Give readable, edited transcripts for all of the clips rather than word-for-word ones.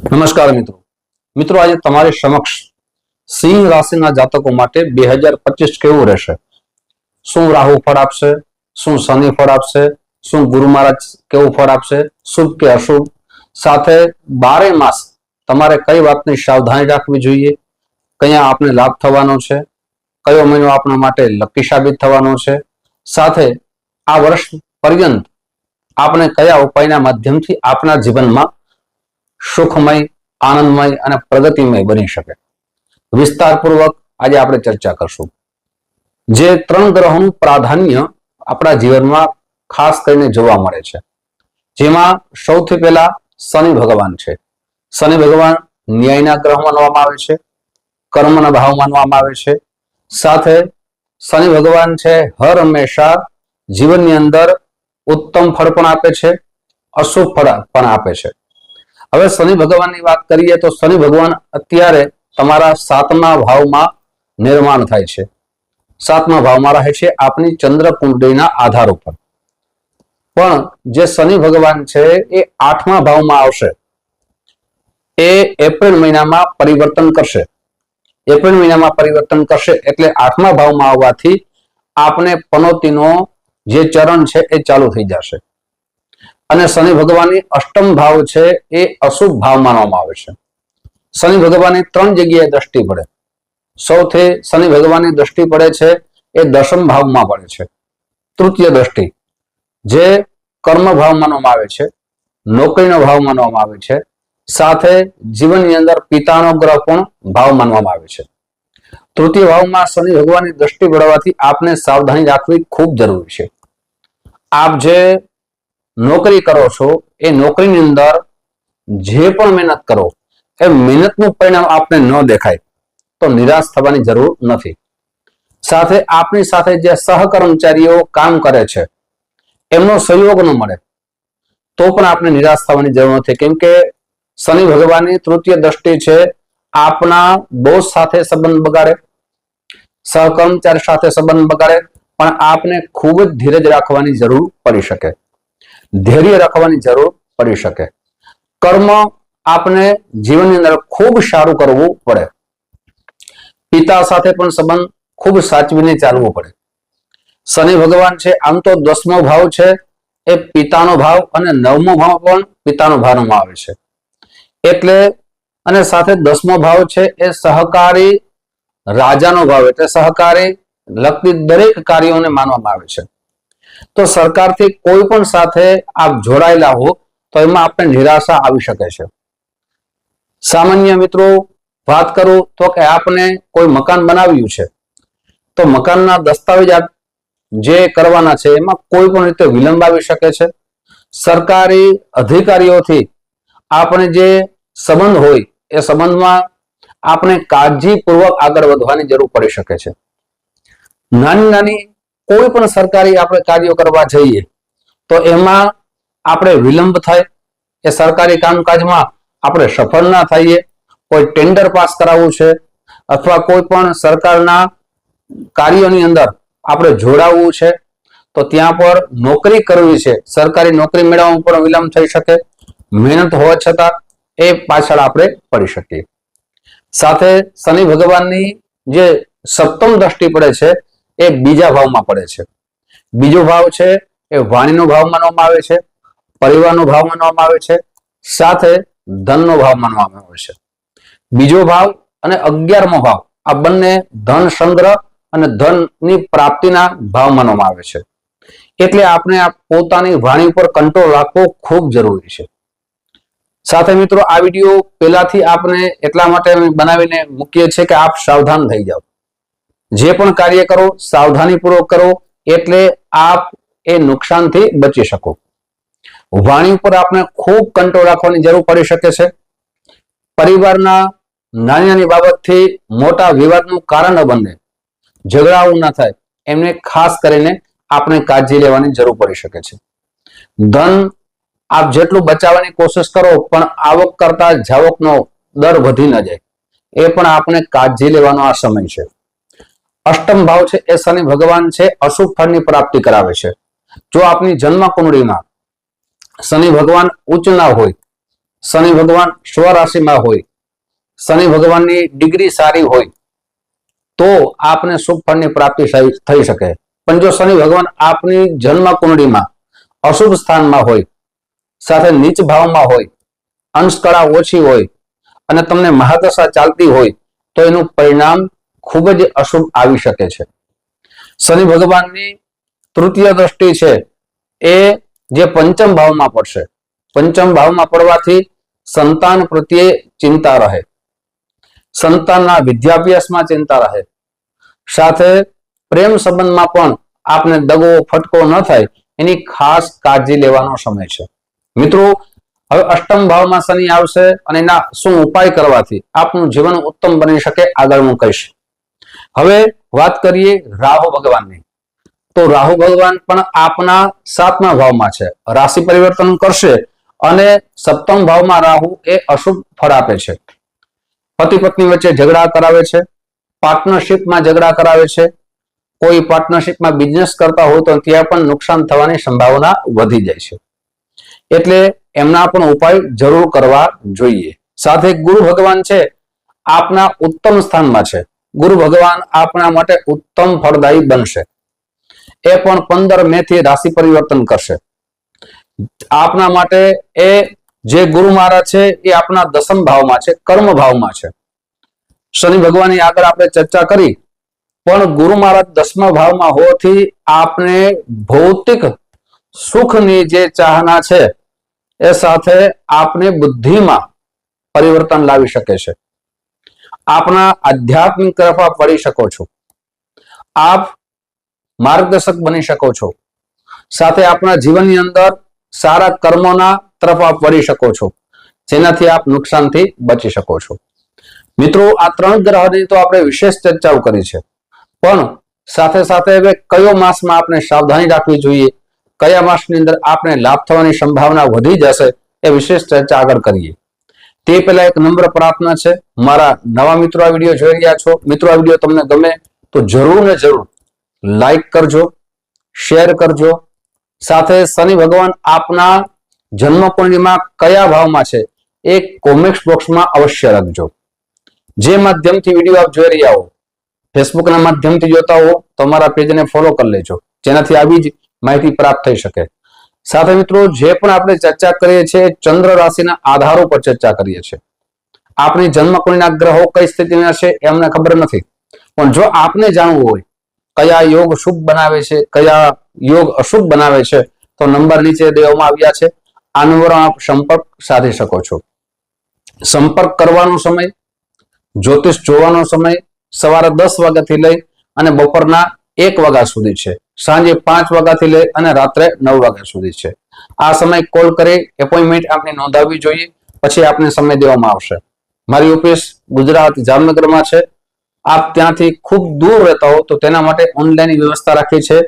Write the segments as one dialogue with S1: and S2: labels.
S1: નમસ્કાર મિત્રો મિત્રો આજે તમારી સમક્ષ સિંહ રાશિના જાતકો માટે 2025 કેવું રહેશે? શું રાહુ ફળ આપશે? શું શનિ ફળ આપશે? શું ગુરુ મહારાજ કેવું ફળ આપશે? શુભ કે અશુભ? સાથે 12 માસ તમારે કઈ વાતની સાવધાની રાખવી જોઈએ? કયા આપને લાભ થવાનો છે? કયો મહિનો આપણા માટે લકી સાબિત થવાનો છે? સાથે આ વર્ષ પર્યંત આપણે કયા ઉપાયના માધ્યમથી આપણા જીવનમાં સુખમય, આનંદમય અને પ્રગતિમય બની શકે, વિસ્તારપૂર્વક આજે આપણે ચર્ચા કરશું. જે 3 ગ્રહોનું પ્રાધાન્ય આપણા જીવનમાં ખાસ કરીને જોવા મળે છે, જેમાં સૌથી પહેલા શનિ ભગવાન છે. શનિ ભગવાન ન્યાયના ગ્રહ માનવામાં આવે છે, કર્મના ભાવ માનવામાં આવે છે. સાથે શનિ ભગવાન છે હર હંમેશા જીવનની અંદર ઉત્તમ ફળ પણ આપે છે, અશુભ ફળ પણ આપે છે. હવે શનિ ભગવાનની વાત કરીએ તો શનિ ભગવાન અત્યારે તમારા 7મા ભાવમાં નિર્માણ થાય છે, 7મા ભાવમાં રહે છે આપની ચંદ્ર કુંડળીના આધાર ઉપર. પણ જે શનિ ભગવાન છે એ 8મા ભાવમાં આવશે, એ એપ્રિલ મહિનામાં પરિવર્તન કરશે. એપ્રિલ મહિનામાં પરિવર્તન કરશે એટલે 8મા ભાવમાં આવવાથી આપને પનોતીનો જે ચરણ છે એ ચાલુ થઈ જશે. અને શનિ ભગવાનની 8મ ભાવ છે એ અશુભ ભાવ માનવામાં આવે છે. શનિ ભગવાનની 3 જગ્યાએ દ્રષ્ટિ પડે. સૌથી શનિ ભગવાનની દ્રષ્ટિ પડે છે એ 10મ ભાવમાં પડે છે, તૃતીય દ્રષ્ટિ, જે કર્મ ભાવ માનવામાં આવે છે, નોકરીનો ભાવ માનવામાં આવે છે. સાથે જીવનની અંદર પિતાનો ગ્રહ પણ ભાવ માનવામાં આવે છે. તૃતીય ભાવમાં શનિ ભગવાનની દ્રષ્ટિ પડવાથી આપને સાવધાની રાખવી ખૂબ જરૂરી છે. આપ જે નોકરી કરો છો એ નોકરીની અંદર જે પણ મહેનત કરો એ મહેનતનું પરિણામ આપને ન દેખાય તો નિરાશ થવાની જરૂર નથી. સાથે આપની સાથે જે સહકર્મચારીઓ કામ કરે છે એમનો સહયોગ ન મળે તો પણ આપને નિરાશ થવાની જરૂર નથી, કેમ કે શનિ ભગવાનની તૃતીય દ્રષ્ટિ છે આપના બોસ સાથે સંબંધ બગાડે, સહકર્મચારી સાથે સંબંધ બગાડે. પણ આપને ખૂબ જ ધીરજ રાખવાની જરૂર પડી શકે, ધૈર્ય રાખવાની જરૂર પડી શકે. કર્મ આપને જીવનની અંદર ખૂબ સારું કરવું પડે. પિતા સાથે પણ સંબંધ ખૂબ સાચવીને ચાલવો પડે. શનિ ભગવાન છે આમ તો 10મો ભાવ છે એ પિતાનો ભાવ અને 9મો ભાવ પણ પિતાનો ભાવમાં આવે છે. એટલે અને સાથે 10મો ભાવ છે એ સહકારી રાજાનો ભાવ, એટલે સહકારી લગતી દરેક કાર્યોને માનવામાં આવે છે. તો સરકારથી કોઈ પણ સાથે આપ જોડાયેલા હો તો એમાં આપણે નિરાશા આવી શકે છે. સામાન્ય મિત્રો વાત કરું તો કે આપને કોઈ મકાન બનાવ્યું છે તો મકાનના દસ્તાવેજ જે કરવાના છે એમાં કોઈ પણ રીતે વિલંબ આવી શકે છે. સરકારી અધિકારીઓથી આપણે જે સંબંધ હોય એ સંબંધમાં આપણે કાળજીપૂર્વક આગળ વધવાની જરૂર પડી શકે છે. નાની નાની કોઈ પણ સરકારી આપણે કાર્યો કરવા જઈએ તો એમાં આપણે વિલંબ થાય, એ સરકારી કામકાજમાં આપણે સફળ ના થઈએ. કોઈ ટેન્ડર પાસ કરાવવું છે અથવા કોઈ પણ સરકારના કાર્યોની અંદર આપણે જોડાવવું છે તો ત્યાં પર નોકરી કરવી છે, સરકારી નોકરી મેળવવામાં પણ વિલંબ થઈ શકે. મહેનત હોવા છતાં એ પાછળ આપણે પડી શકીએ. સાથે શનિ ભગવાનની જે 7મ દ્રષ્ટિ પડે છે એ બીજા ભાવમાં પડે છે. બીજો ભાવ છે એ વાણીનો ભાવ માનવામાં આવે છે, પરિવારનો ભાવ માનવામાં આવે છે, સાથે ધનનો ભાવ માનવામાં આવે છે. બીજો ભાવ અને 11મો ભાવ આ બંને ધન સંગ્રહ અને ધનની પ્રાપ્તિના ભાવ માનવામાં આવે છે. એટલે આપણે આ પોતાની વાણી પર કંટ્રોલ રાખવો ખૂબ જરૂરી છે. સાથે મિત્રો આ વિડીયો પહેલાથી આપને એટલા માટે બનાવીને મૂકીએ છીએ કે આપ સાવધાન થઈ જાઓ. જે પણ કાર્ય કરો સાવધાનીપૂર્વક કરો એટલે આપ એ નુકસાનથી બચી શકો. વાણી ઉપર આપણે ખૂબ કંટ્રોલ રાખવાની જરૂર પડી શકે છે. પરિવારના નાની નાની બાબતથી મોટા વિવાદનું કારણ ન બને, ઝઘડાઓ ના થાય એમને ખાસ કરીને આપણે કાળજી લેવાની જરૂર પડી શકે છે. ધન આપ જેટલું બચાવવાની કોશિશ કરો પણ આવક કરતા જાવકનો દર વધી ન જાય એ પણ આપણે કાળજી લેવાનો આ સમય છે. 8મ ભાવ છે એ શનિ ભગવાન છે અશુભ ફળની પ્રાપ્તિ કરાવે છે. જો આપની જન્મ કુંડળીમાં શનિ ભગવાન ઉચ્ચ ના હોય શનિ ભગવાન સ્વરાશિમાં હોય, શનિ ભગવાનની ડિગ્રી સારી હોય તો આપને શુભ ફળની પ્રાપ્તિ થઈ શકે. પણ જો શનિ ભગવાન આપની જન્મ કુંડળીમાં અશુભ સ્થાનમાં હોય, સાથે નીચ ભાવમાં હોય, અંશકળા ઓછી હોય અને તમને મહાદશા ચાલતી હોય તો એનું પરિણામ ખૂબ જ અશુભ આવી શકે છે. શનિ ભગવાનની તૃતીય દ્રષ્ટિ છે એ જે પંચમ ભાવમાં પડશે. પંચમ ભાવમાં પડવાથી સંતાન પ્રત્યે ચિંતા રહે, સંતાનના વિદ્યાભ્યાસમાં ચિંતા રહે, સાથે પ્રેમ સંબંધમાં પણ આપને દગો ફટકો ન થાય એની ખાસ કાળજી લેવાનો સમય છે. મિત્રો, હવે અષ્ટમ ભાવમાં શનિ આવશે અને એના શું ઉપાય કરવાથી આપનું જીવન ઉત્તમ બની શકે આગળ હું કહીશ. હવે વાત કરીએ રાહુ ભગવાનની. તો રાહુ ભગવાન પણ આપના 7મા ભાવમાં છે, રાશિ પરિવર્તન કરશે અને 7મ ભાવમાં રાહુ એ અશુભ ફળ આપે છે. પતિ પત્ની વચ્ચે ઝઘડા કરાવે છે, પાર્ટનરશિપમાં ઝઘડા કરાવે છે. કોઈ પાર્ટનરશિપમાં બિઝનેસ કરતા હોય તો ત્યાં પણ નુકસાન થવાની સંભાવના વધી જાય છે. એટલે એમના પણ ઉપાય જરૂર કરવા જોઈએ. સાથે ગુરુ ભગવાન છે આપના ઉત્તમ સ્થાનમાં છે. ગુરુ ભગવાન આપણા માટે ઉત્તમ ફળદાયી બનશે. એ પણ 15 મે થી રાશિ પરિવર્તન કરશે. આપના માટે એ જે ગુરુ મહારાજ છે એ આપના 10મ ભાવમાં છે, કર્મ ભાવમાં છે. શનિ ભગવાનની આગળ આપણે ચર્ચા કરી, પણ ગુરુ મહારાજ 10મા ભાવમાં હોવાથી આપને ભૌતિક સુખની જે ચાહના છે એ સાથે આપને બુદ્ધિમાં પરિવર્તન લાવી શકે છે. આપના આધ્યાત્મિક તરફ આપ વળી શકો છો, આપ માર્ગદર્શક બની શકો છો, સાથે આપના જીવનની અંદર સારા કર્મોના તરફ આપ વળી શકો છો, જેનાથી આપ નુકસાનથી બચી શકો છો. મિત્રો, આ 3 ગ્રહની તો આપણે વિશેષ ચર્ચાઓ કરી છે, પણ સાથે સાથે હવે કયો માસમાં આપણે સાવધાની રાખવી જોઈએ, કયા માસની અંદર આપણે લાભ થવાની સંભાવના વધી જશે એ વિશેષ ચર્ચા આગળ કરીએ. તે પહેલા એક નમ્ર પ્રાર્થના છે, મારા નવા મિત્રો આ વિડીયો જોઈ રહ્યા છો, મિત્રો આ વિડીયો તમને ગમે તો જરૂર ને જરૂર લાઈક કરજો, શેર કરજો. સાથે શનિ ભગવાન આપના જન્મ કુંડળીમાં કયા ભાવમાં છે એ કોમેન્ટ બોક્સમાં અવશ્ય લખજો. જે માધ્યમથી વિડીયો આપ જોઈ રહ્યા હો, ફેસબુકના માધ્યમથી જોતા હો તો અમારા પેજને ફોલો કરી લેજો, જેનાથી આવી જ માહિતી પ્રાપ્ત થઈ શકે. સાથે મિત્રો, જે પણ આપણે ચર્ચા કરીએ છીએ ચંદ્ર રાશિના આધારો પર ચર્ચા કરીએ છીએ. આપણી જન્મકુંડળીના ગ્રહો કઈ સ્થિતિમાં છે એ અમને ખબર નથી, પણ જો આપને જાણવું હોય કયા યોગ શુભ બનાવે છે, કયા યોગ અશુભ બનાવે છે, તો નંબર નીચે દેવામાં આવ્યા છે. આ નંબર આપ સંપર્ક સાધી શકો છો. સંપર્ક કરવાનો સમય, જ્યોતિષ જોવાનો સમય સવારે 10 વાગ્યાથી લઈ અને બપોરના 1 વાગ્યા સુધી છે, સાંજે 5 વાગ્યાથી લઈ અને રાત્રે 9 વાગ્યા સુધી છે. આ સમય કોલ કરી એપોઇન્ટમેન્ટ આપને નોંધાવવી જોઈએ, પછી આપને સમય દેવામાં આવશે. મારી ઓફિસ ગુજરાત જામનગરમાં છે. આપ ત્યાંથી ખૂબ દૂર રહેતા હો તો તેના માટે ઓનલાઈન વ્યવસ્થા રાખી છે.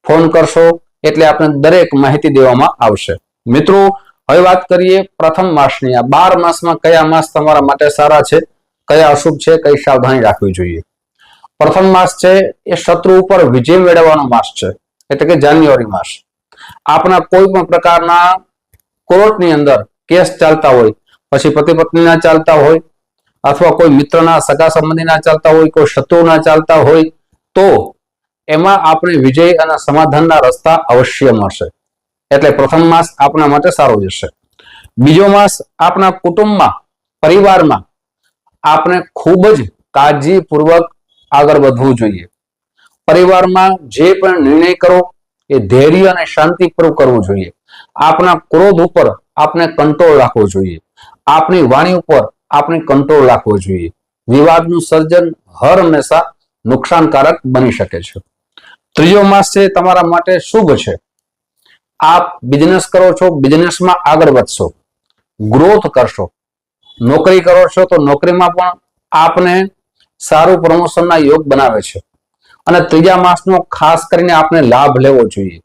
S1: ફોન કરશો એટલે આપને દરેક માહિતી દેવામાં આવશે. મિત્રો, હવે વાત કરીએ પ્રથમ માસની. આ 12 માસમાં કયા માસ તમારા માટે સારા છે, કયા અશુભ છે, કઈ સાવધાની રાખવી જોઈએ. પ્રથમ માસ છે એ શત્રુ ઉપર વિજય મેળવવાનો માસ છે, એટલે કે જાન્યુઆરી માસ. આપણા કોઈ પણ પ્રકારના કોર્ટની અંદર કેસ ચાલતા હોય, પછી પતિ પત્નીના ચાલતા હોય, અથવા કોઈ મિત્રના સગા સંબંધીના ચાલતા હોય, કોઈ શત્રુના ચાલતા હોય, તો એમાં આપણે વિજય અને સમાધાનના રસ્તા અવશ્ય મળશે. એટલે પ્રથમ માસ આપણા માટે સારો જશે. બીજો માસ આપણા કુટુંબમાં, પરિવારમાં આપણે ખૂબ જ કાળજીપૂર્વક આગળ વધવું જોઈએ. પરિવારમાં જે પણ નિર્ણય કરો એ ધૈર્ય અને શાંતિપૂર્વક કરવું જોઈએ. આપણા ક્રોધ ઉપર આપણે કંટ્રોલ રાખવો જોઈએ. આપણી વાણી ઉપર આપણે કંટ્રોલ રાખવો જોઈએ. વિવાદનું સર્જન હર હંમેશા નુકસાનકારક બની શકે છે. ત્રીજો માસ છે તમારા માટે શુભ છે. આપ બિઝનેસ કરો છો, બિઝનેસમાં આગળ વધશો, ગ્રોથ કરશો. નોકરી કરો છો તો નોકરીમાં પણ આપને સારું પ્રમોશનના યોગ બનાવે છે. અને ત્રીજા માસનો ખાસ કરીને આપણે લાભ લેવો જોઈએ,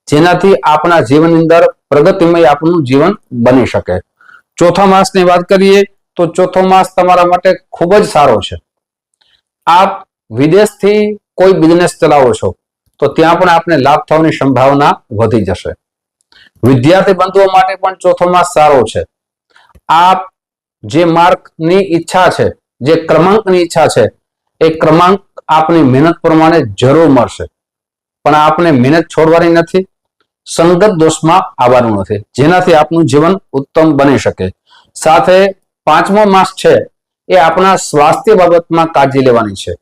S1: જેનાથી આપણા જીવનની અંદર પ્રગતિમય આપણું જીવન બની શકે. ચોથા માસની વાત કરીએ તો ચોથો માસ તમારા માટે ખૂબ જ સારો છે. આપ વિદેશથી કોઈ બિઝનેસ ચલાવો છો તો ત્યાં પણ આપને લાભ થવાની સંભાવના વધી જશે. વિદ્યાર્થી બંધુઓ માટે પણ ચોથો માસ સારો છે. આપ જે માર્કની ઈચ્છા છે, જે ક્રમાંકની ઈચ્છા છે, એ ક્રમાંક આપની મહેનત પ્રમાણે જરૂર મળશે, પણ આપને મહેનત છોડવાની નથી, સંગત દોષમાં આવવાનું નથી, જેનાથી આપનું જીવન ઉત્તમ બની શકે. સાથે પાંચમો માસ છે એ આપણા સ્વાસ્થ્ય બાબતમાં કાળજી લેવાની છે.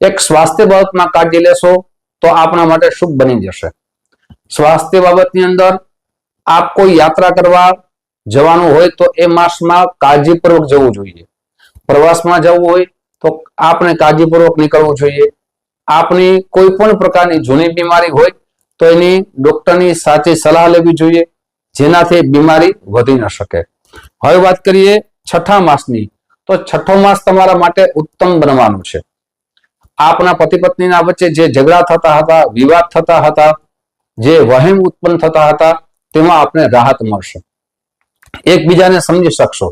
S1: એક સ્વાસ્થ્ય બાબતમાં કાળજી લેશો તો આપણા માટે શુભ બની જશે. સ્વાસ્થ્ય બાબતની અંદર આપ કોઈ યાત્રા કરવા જવાનું હોય તો એ માસમાં કાળજીપૂર્વક જવું જોઈએ. પ્રવાસમાં જવું હોય તો આપણે કાળજીપૂર્વક નીકળવું જોઈએ. આપની કોઈ પણ પ્રકારની જૂની બીમારી હોય તો એની ડોક્ટરની સાચી સલાહ લેવી જોઈએ, જેનાથી બીમારી વધી ન શકે. હવે વાત કરીએ છઠ્ઠા માસની, તો છઠ્ઠો માસ તમારા માટે ઉત્તમ બનવાનું છે. આપના પતિ પત્નીના વચ્ચે જે ઝઘડા થતા હતા, વિવાદ થતા હતા, જે વહેમ ઉત્પન્ન થતા હતા, તેમાં આપને રાહત મળશે. એકબીજાને સમજી શકશો,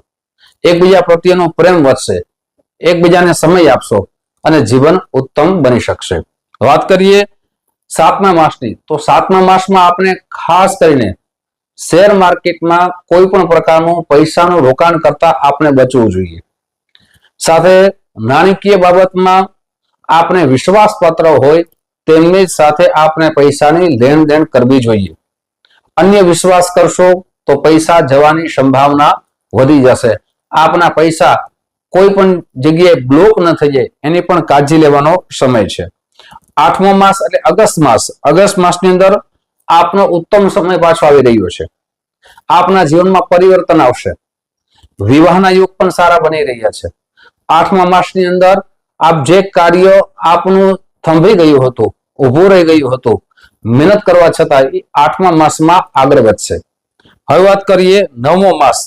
S1: એકબીજા પ્રત્યેનો પ્રેમ વધશે, એકબીજાને સમય આપશો અને જીવન ઉત્તમ બની શકશે. વાત કરીએ સાતમા માસની, તો સાતમા માસમાં આપણે ખાસ કરીને શેર માર્કેટમાં કોઈ પણ પ્રકારનું પૈસાનું રોકાણ કરતા આપણે બચવું જોઈએ. સાથે નાણાકીય બાબતમાં આપણે વિશ્વાસપાત્ર હોય તેમની સાથે આપણે પૈસાની લેણ દેણ કરવી જોઈએ. અન્ય વિશ્વાસ કરશો તો પૈસા જવાની સંભાવના વધી જશે. આપના પૈસા કોઈ પણ જગ્યાએ બ્લોક ન થઈ જાય એની પણ કાળજી લેવાનો સમય છે. આઠમો માસ એટલે અગસ્ત માસ. અગસ્ત માસની અંદર આપનો ઉત્તમ સમય પાછો આવી રહ્યો છે. આપના જીવનમાં પરિવર્તન આવશે. વિવાહના યુગ પણ સારા બની રહ્યા છે. આઠમા માસની અંદર આપ જે કાર્ય આપનું થંભી ગયું હતું, ઊભું રહી ગયું હતું, મહેનત કરવા છતાં એ આઠમા માસમાં આગળ વધશે. હવે વાત કરીએ નવમો માસ.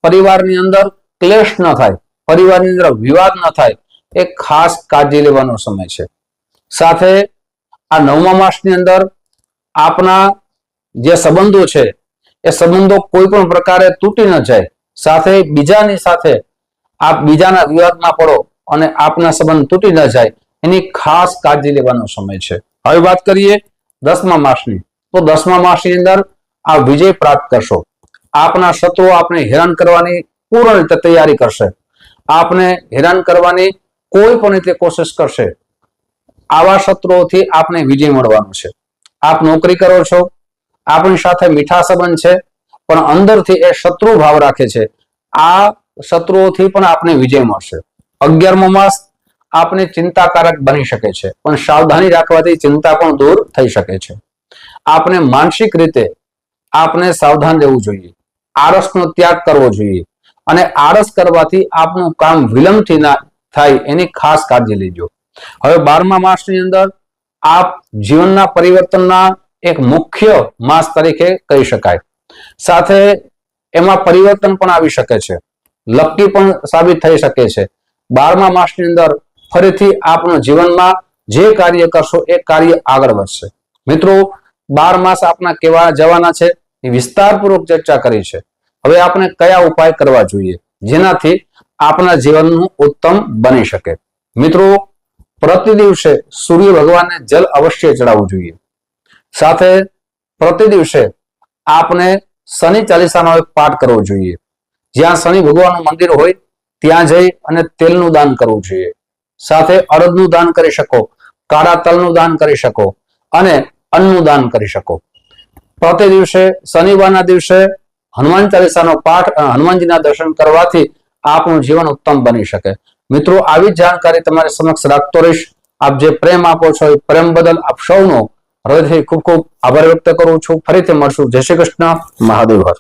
S1: પરિવારની અંદર ક્લેશ ન થાય, પરિવારની અંદર વિવાદ ન થાય, એ ખાસ કાળજી લેવાનો સમય છે. સાથે આ નવમા માસની અંદર આપના જે સંબંધો છે એ સંબંધો કોઈ પણ પ્રકારે તૂટી ન જાય. સાથે બીજાની સાથે આપ બીજાના વિવાદમાં પડો અને આપના સંબંધ તૂટી ન જાય એની ખાસ કાળજી લેવાનો સમય છે. હવે વાત કરીએ દસમા માસની, તો દસમા માસની અંદર આ વિજય પ્રાપ્ત કરશો. આપના શત્રુઓ આપને હેરાન કરવાની પૂર્ણ રીતે તૈયારી કરશે. આપને હેરાન કરવાની કોઈ પણ રીતે કોશિશ કરશે. આવા શત્રુઓથી આપને વિજય મળવાનો છે. આપ નોકરી કરો છો, આપણી સાથે મીઠા સંબંધ છે, પણ અંદરથી એ શત્રુ ભાવ રાખે છે. આ શત્રુઓથી પણ આપને વિજય મળશે. 11મો માસ આપને ચિંતાકારક બની શકે છે, પણ સાવધાની રાખવાથી ચિંતા પણ દૂર થઈ શકે છે. આપને માનસિક રીતે આપને સાવધાન રહેવું જોઈએ. આળસનો ત્યાગ કરવો જોઈએ અને આળસ કરવાથી આપનું કામ વિલંબથી ના થાય એની ખાસ કાળજી લેજો. હવે 12મા માસની અંદર આપ જીવનના પરિવર્તનના એક મુખ્ય માસ તરીકે કહી શકાય. સાથે એમાં પરિવર્તન પણ આવી શકે છે, લકી પણ સાબિત થઈ શકે છે. 12મા માસની અંદર ફરીથી આપના જીવનમાં જે કાર્ય કરશો એ કાર્ય આગળ વધશે. મિત્રો 12 માસ આપના કેવા જવાના છે એ વિસ્તારપૂર્વક ચર્ચા કરી છે. હવે આપણે કયા ઉપાય કરવા જોઈએ જેનાથી આપના જીવનનું ઉત્તમ બની શકે. મિત્રો, પ્રતિ દિવસે સૂર્ય ભગવાનને જલ અવશ્ય ચડાવવું જોઈએ. સાથે પ્રતિ દિવસે આપને શનિ ચાલીસાનો એક પાઠ કરવો જોઈએ. જ્યાં શનિ ભગવાનનું મંદિર હોય ત્યાં જઈ અને તેલનું દાન કરવું જોઈએ. સાથે અડદનું દાન કરી શકો, કાળા તલનું દાન કરી શકો અને અન્નનું દાન કરી શકો. પ્રતિ દિવસે શનિવારના દિવસે હનુમાન ચાલીસાનો પાઠ, હનુમાનજીના દર્શન કરવાથી આપનું જીવન ઉત્તમ બની શકે. મિત્રો, આવી જાણકારી તમારી સમક્ષ રાખતો રહીશ. આપ જે પ્રેમ આપો છો એ પ્રેમ બદલ આપ સૌનો હૃદયથી ખૂબ ખૂબ આભાર વ્યક્ત કરું છું. ફરીથી મળશું. જય શ્રી કૃષ્ણ. મહાદેવ હર.